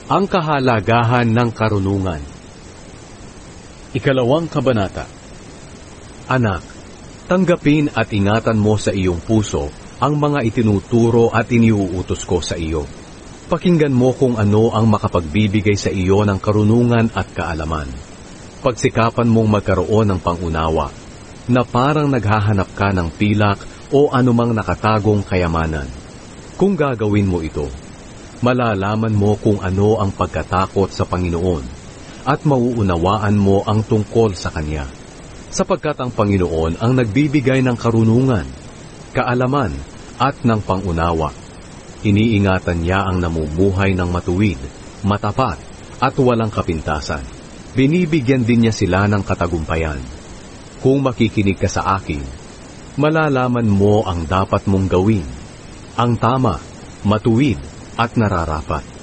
Ang kahalagahan ng karunungan. Ikalawang kabanata. Anak, tanggapin at ingatan mo sa iyong puso ang mga itinuturo at iniuutos ko sa iyo. Pakinggan mo kung ano ang makapagbibigay sa iyo ng karunungan at kaalaman. Pagsikapan mong magkaroon ng pangunawa, na parang naghahanap ka ng pilak o anumang nakatagong kayamanan. Kung gagawin mo ito, malalaman mo kung ano ang pagkatakot sa Panginoon at mauunawaan mo ang tungkol sa Kanya. Sapagkat ang Panginoon ang nagbibigay ng karunungan, kaalaman at ng pangunawa. Iniingatan niya ang namumuhay ng matuwid, matapat at walang kapintasan. Binibigyan din niya sila ng katagumpayan. Kung makikinig ka sa akin, malalaman mo ang dapat mong gawin, ang tama, matuwid at nararapat.